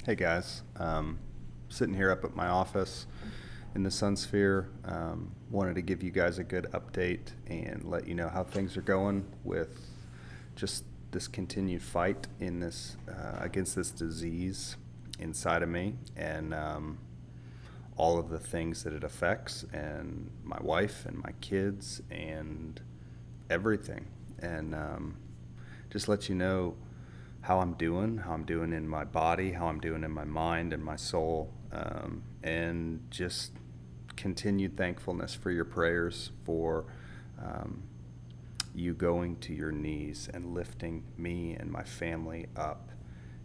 Hey guys, sitting here up at my office in the Sun Sphere. Wanted to give you guys a good update and let you know how things are going with just this continued fight in this against this disease inside of me, and all of the things that it affects, and my wife and my kids and everything. And just let you know how I'm doing in my body, how I'm doing in my mind and my soul, and just continued thankfulness for your prayers, for um, you going to your knees and lifting me and my family up.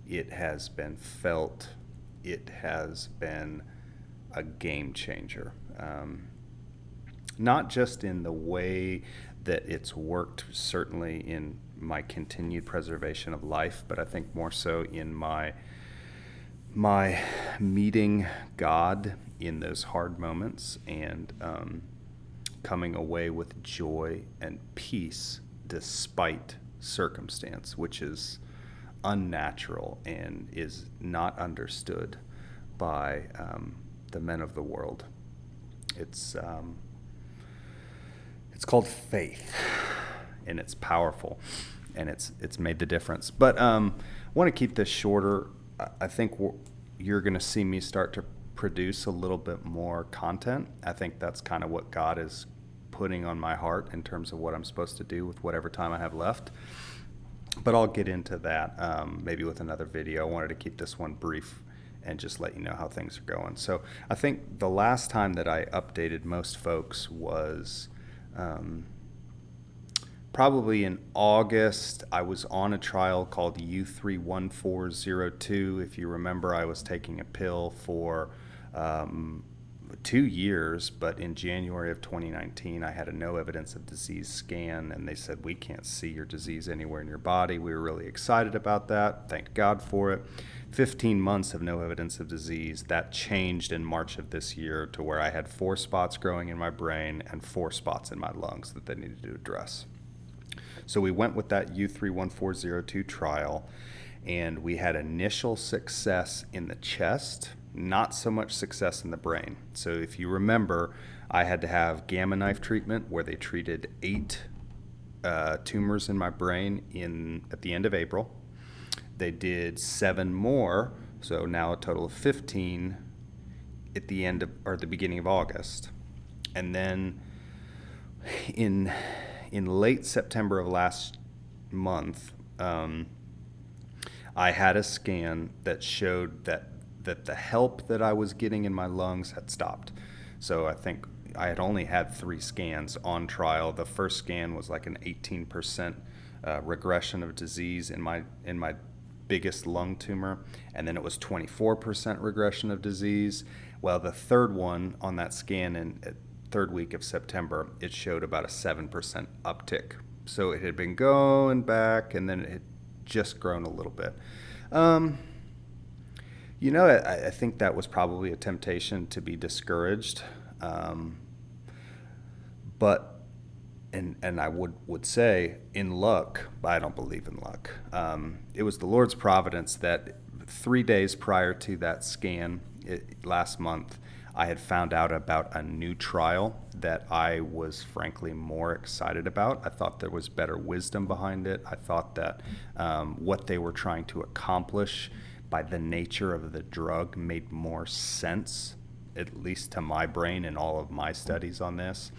It has been felt, it has been a game changer. Not just in the way that it's worked, certainly in my continued preservation of life, but I think more so in my meeting God in those hard moments, and coming away with joy and peace despite circumstance, which is unnatural and is not understood by the men of the world. It's um, it's called faith, and it's powerful, and it's made the difference. But I want to keep this shorter. I think you're going to see me start to produce a little bit more content. I think that's kind of what God is putting on my heart in terms of what I'm supposed to do with whatever time I have left. But I'll get into that maybe with another video. I wanted to keep this one brief and just let you know how things are going. So I think the last time that I updated most folks was um, probably in August. I was on a trial called U31402. If you remember, I was taking a pill for um, 2 years, but in January of 2019, I had a no evidence of disease scan, and they said, we can't see your disease anywhere in your body. We were really excited about that. Thanked God for it. 15 months of no evidence of disease. That changed in March of this year to where I had 4 spots growing in my brain and 4 spots in my lungs that they needed to address. So we went with that U31402 trial, and we had initial success in the chest, not so much success in the brain. So if you remember, I had to have gamma knife treatment where they treated 8 tumors in my brain at the end of April. They did 7 more, so now a total of 15 at the end of, or the beginning of August. And then in late September of last month, I had a scan that showed that the help that I was getting in my lungs had stopped. So I think I had only had 3 scans on trial. The first scan was like an 18% regression of disease in my biggest lung tumor, and then it was 24% regression of disease. Well, the third one on that scan in third week of September, it showed about a 7% uptick. So it had been going back, and then it had just grown a little bit. I think that was probably a temptation to be discouraged. But and I would say in luck, but I don't believe in luck. It was the Lord's providence that 3 days prior to that scan last month, I had found out about a new trial that I was frankly more excited about. I thought there was better wisdom behind it. I thought that what they were trying to accomplish by the nature of the drug made more sense, at least to my brain and all of my studies on this.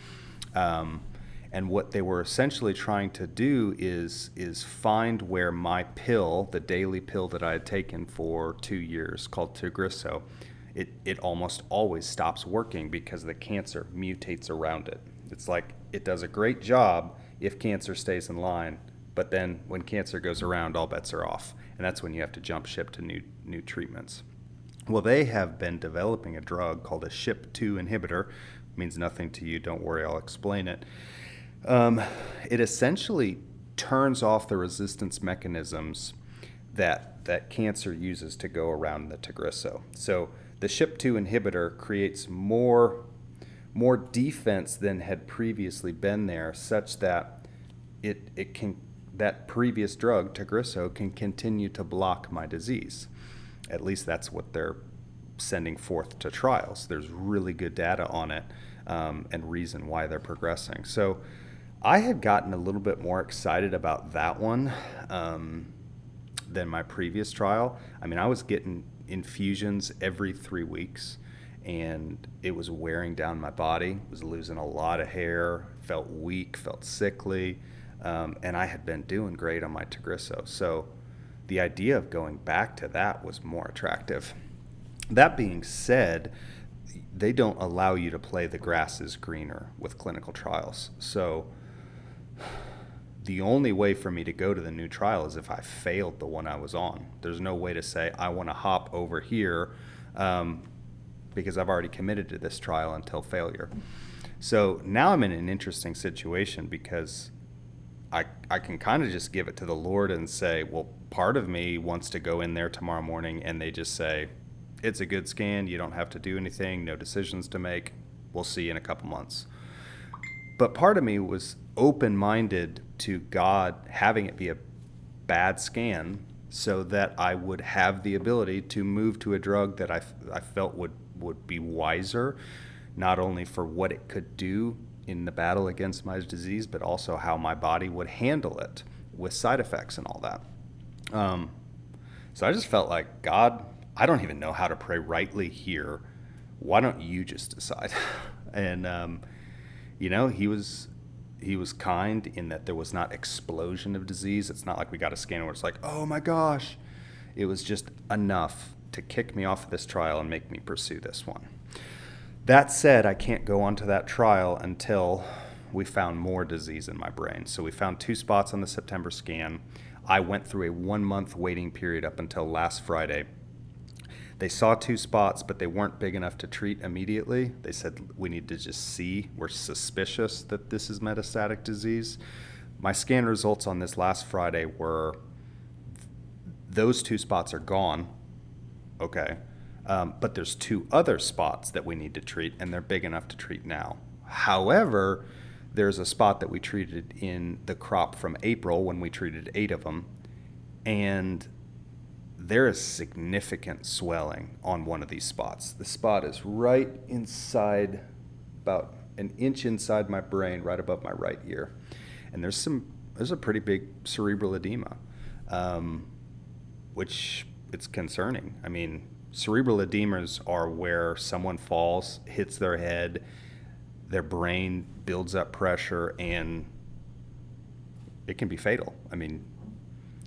And what they were essentially trying to do is find where my pill, the daily pill that I had taken for 2 years called Tagrisso, it almost always stops working because the cancer mutates around it. It's like it does a great job if cancer stays in line, but then when cancer goes around, all bets are off. And that's when you have to jump ship to new treatments. Well, they have been developing a drug called a SHP2 inhibitor. It means nothing to you. Don't worry, I'll explain it. It essentially turns off the resistance mechanisms that cancer uses to go around the Tagrisso. So the SHP2 inhibitor creates more defense than had previously been there, such that that previous drug, Tagrisso, can continue to block my disease. At least that's what they're sending forth to trials. There's really good data on it, and reason why they're progressing. So I had gotten a little bit more excited about that one than my previous trial. I mean, I was getting infusions every 3 weeks, and it was wearing down my body. Was losing a lot of hair, felt weak, felt sickly, and I had been doing great on my Tagrisso. So the idea of going back to that was more attractive. That being said, they don't allow you to play the grass is greener with clinical trials. So the only way for me to go to the new trial is if I failed the one I was on. There's no way to say I want to hop over here, because I've already committed to this trial until failure. So now I'm in an interesting situation because I can kind of just give it to the Lord and say, well, part of me wants to go in there tomorrow morning and they just say, it's a good scan, you don't have to do anything, no decisions to make, we'll see you in a couple months. But part of me was open-minded to God having it be a bad scan so that I would have the ability to move to a drug that I felt would be wiser, not only for what it could do in the battle against my disease, but also how my body would handle it with side effects and all that. So I just felt like, God, I don't even know how to pray rightly here. Why don't you just decide? And, he was kind in that there was not explosion of disease. It's not like we got a scan where it's like, oh my gosh. It was just enough to kick me off of this trial and make me pursue this one. That said, I can't go on to that trial until we found more disease in my brain. So we found 2 spots on the September scan. I went through a 1-month waiting period up until last Friday. They saw 2 spots, but they weren't big enough to treat immediately. They said, we need to just see. We're suspicious that this is metastatic disease. My scan results on this last Friday were, those 2 spots are gone. Okay. But there's 2 other spots that we need to treat, and they're big enough to treat now. However, there's a spot that we treated in the crop from April when we treated 8 of them, and there is significant swelling on one of these spots. The spot is right inside, about an inch inside my brain, right above my right ear. And there's a pretty big cerebral edema, which it's concerning. I mean, cerebral edemas are where someone falls, hits their head, their brain builds up pressure, and it can be fatal. I mean,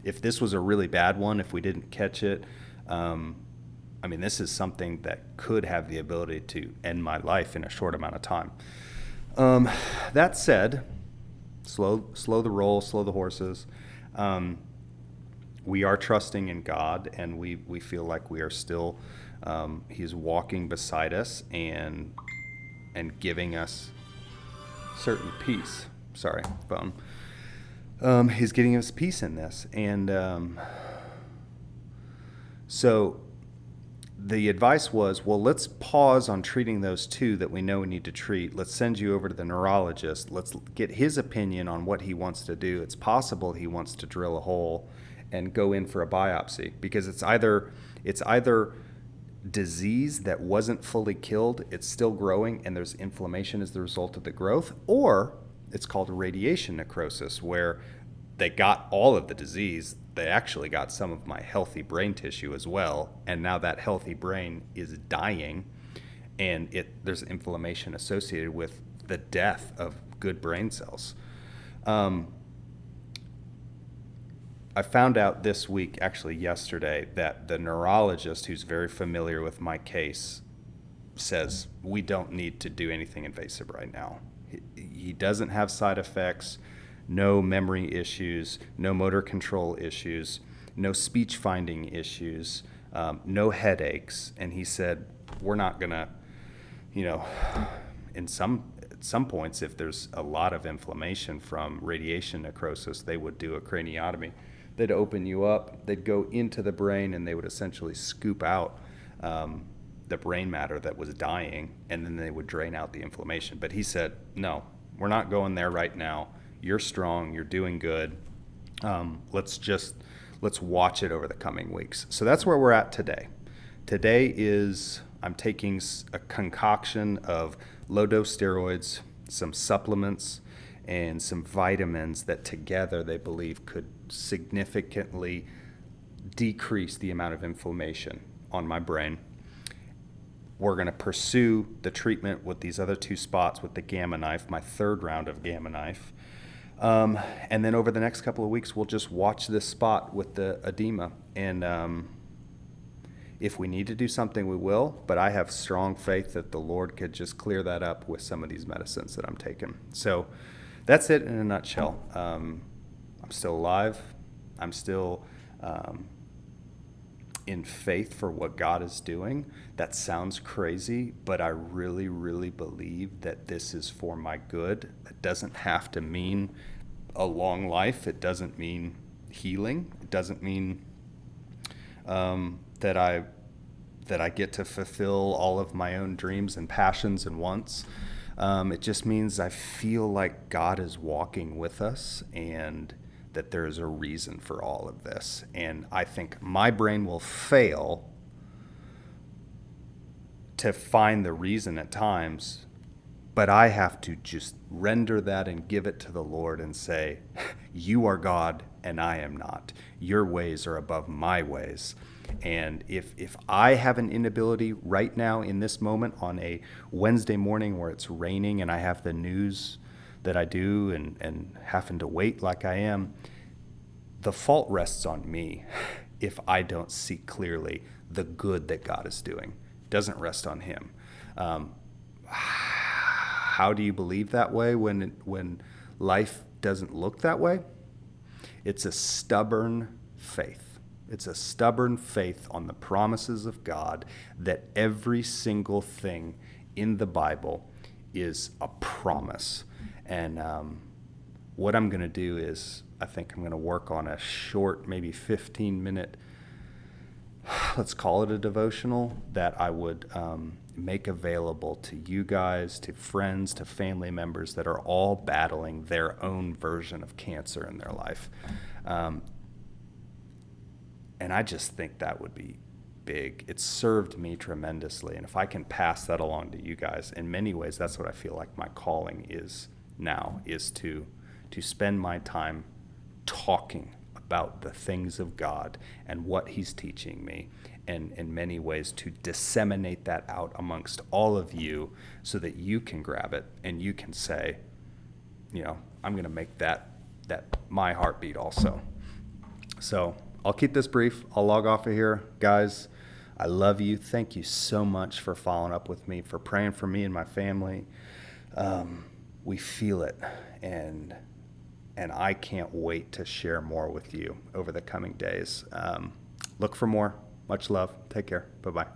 if this was a really bad one, if we didn't catch it, this is something that could have the ability to end my life in a short amount of time. That said, slow the roll, slow the horses. We are trusting in God, and we feel like we are still, He's walking beside us and giving us certain peace. Sorry, phone. He's getting us peace in this. And so the advice was, well, let's pause on treating those 2 that we know we need to treat. Let's send you over to the neurologist. Let's get his opinion on what he wants to do. It's possible he wants to drill a hole and go in for a biopsy, because it's either disease that wasn't fully killed, it's still growing, and there's inflammation as the result of the growth, or it's called radiation necrosis, where they got all of the disease, they actually got some of my healthy brain tissue as well, and now that healthy brain is dying, and there's inflammation associated with the death of good brain cells. I found out this week, actually yesterday, that the neurologist who's very familiar with my case says we don't need to do anything invasive right now. He doesn't have side effects, no memory issues, no motor control issues, no speech finding issues, no headaches. And he said, we're not gonna, at some points, if there's a lot of inflammation from radiation necrosis, they would do a craniotomy. They'd open you up, they'd go into the brain, and they would essentially scoop out the brain matter that was dying, and then they would drain out the inflammation. But he said, no, we're not going there right now. You're strong, you're doing good. Let's let's watch it over the coming weeks. So that's where we're at today. Today is I'm taking a concoction of low-dose steroids, some supplements, and some vitamins that together they believe could significantly decrease the amount of inflammation on my brain. We're going to pursue the treatment with these other 2 spots with the Gamma Knife, my 3rd round of Gamma Knife. And then over the next couple of weeks, we'll just watch this spot with the edema. And if we need to do something, we will. But I have strong faith that the Lord could just clear that up with some of these medicines that I'm taking. So that's it in a nutshell. I'm still alive. I'm still in faith for what God is doing. That sounds crazy, but I really, really believe that this is for my good. It doesn't have to mean a long life. It doesn't mean healing. It doesn't mean that I get to fulfill all of my own dreams and passions and wants. It just means I feel like God is walking with us and that there's a reason for all of this. And I think my brain will fail to find the reason at times, but I have to just render that and give it to the Lord and say, you are God and I am not. Your ways are above my ways. And if I have an inability right now in this moment on a Wednesday morning where it's raining and I have the news that I do and having to wait like I am, the fault rests on me if I don't see clearly the good that God is doing. It doesn't rest on him. How do you believe that way when life doesn't look that way? It's a stubborn faith. It's a stubborn faith on the promises of God that every single thing in the Bible is a promise. And what I'm going to do is I think I'm going to work on a short, maybe 15-minute, let's call it a devotional, that I would make available to you guys, to friends, to family members that are all battling their own version of cancer in their life. And I just think that would be big. It's served me tremendously. And if I can pass that along to you guys, in many ways, that's what I feel like my calling is now, is to spend my time talking about the things of God and what he's teaching me, and in many ways to disseminate that out amongst all of you so that you can grab it and you can say, I'm going to make that my heartbeat also. So I'll keep this brief. I'll log off of here. Guys, I love you. Thank you so much for following up with me, for praying for me and my family. We feel it, and I can't wait to share more with you over the coming days. Look for more. Much love. Take care. Bye-bye.